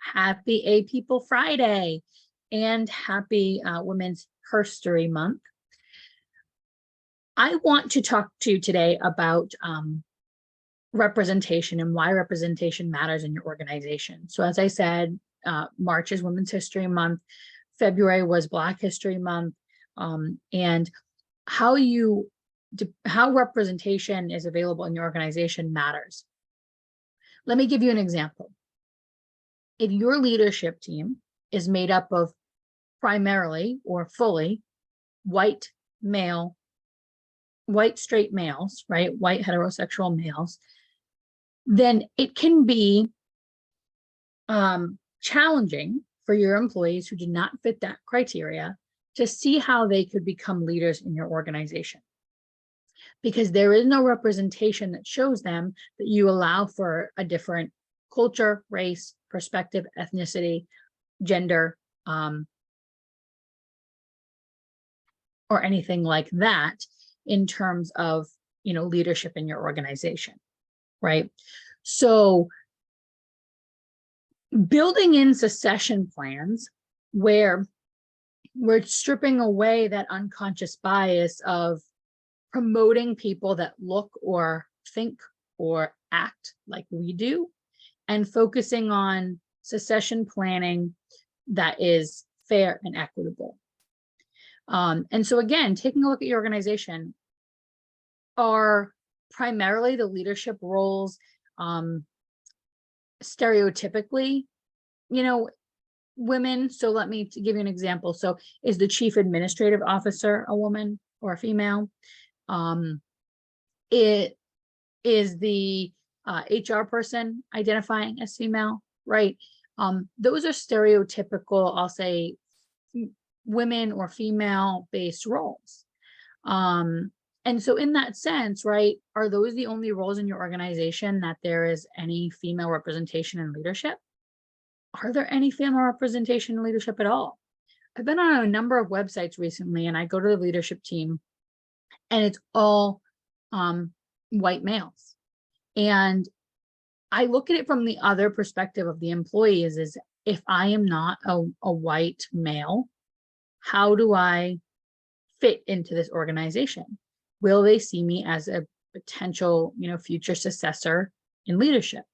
Happy A People Friday and happy Women's History Month. I want to talk to you today about representation and why representation matters in your organization. So as I said, March is Women's History Month. February was Black History Month. And how representation is available in your organization matters. Let me give you an example. If your leadership team is made up of primarily or fully white straight males, right? White heterosexual males, then it can be challenging for your employees who do not fit that criteria to see how they could become leaders in your organization, because there is no representation that shows them that you allow for a different culture, race, perspective, ethnicity, gender, or anything like that in terms of, leadership in your organization, right? So building in succession plans where we're stripping away that unconscious bias of promoting people that look or think or act like we do, and focusing on succession planning that is fair and equitable. And so again, taking a look at your organization, are primarily the leadership roles stereotypically, women? So let me give you an example. So is the chief administrative officer a woman or a female? It is the HR person identifying as female, right? Those are stereotypical, I'll say, women or female based roles. And so in that sense, right, are those the only roles in your organization that there is any female representation in leadership? Are there any female representation in leadership at all? I've been on a number of websites recently, and I go to the leadership team and it's all white males. And I look at it from the other perspective of the employees is, if I am not a white male, how do I fit into this organization? Will they see me as a potential, future successor in leadership?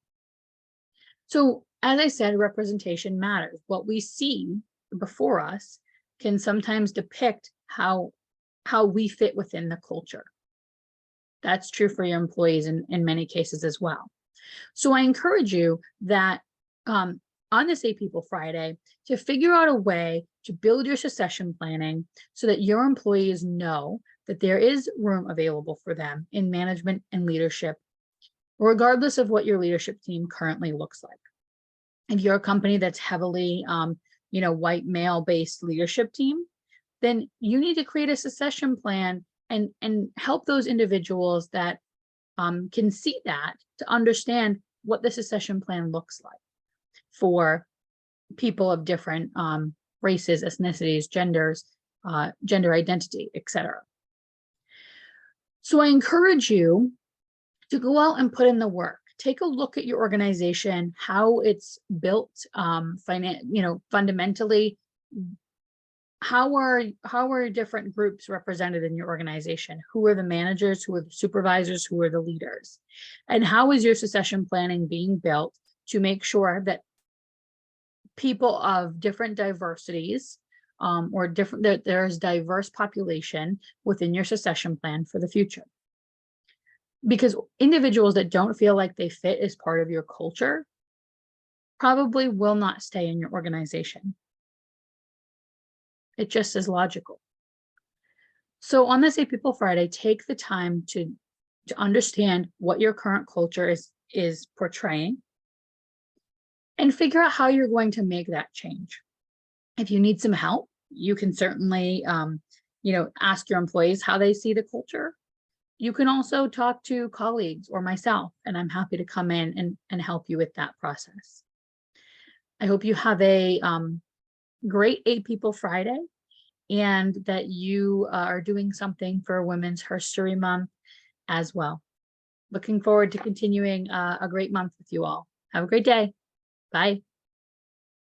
So as I said, representation matters. What we see before us can sometimes depict how we fit within the culture. That's true for your employees in many cases as well. So I encourage you that on this A People Friday to figure out a way to build your succession planning so that your employees know that there is room available for them in management and leadership, regardless of what your leadership team currently looks like. If you're a company that's heavily, white male based leadership team, then you need to create a succession plan and help those individuals that can see that to understand what the succession plan looks like for people of different races, ethnicities, genders, gender identity, etc. So I encourage you to go out and put in the work. Take a look at your organization, how it's built, fundamentally. How are different groups represented in your organization? Who are the managers? Who are the supervisors? Who are the leaders? And how is your succession planning being built to make sure that people of different diversities that there's diverse population within your succession plan for the future? Because individuals that don't feel like they fit as part of your culture probably will not stay in your organization. It just is logical. So on this A People Friday, take the time to understand what your current culture is portraying and figure out how you're going to make that change. If you need some help, you can certainly, ask your employees how they see the culture. You can also talk to colleagues or myself, and I'm happy to come in and help you with that process. I hope you have a great A People Friday, and that you are doing something for Women's History Month as well. Looking forward to continuing a great month with you all. Have a great day. Bye.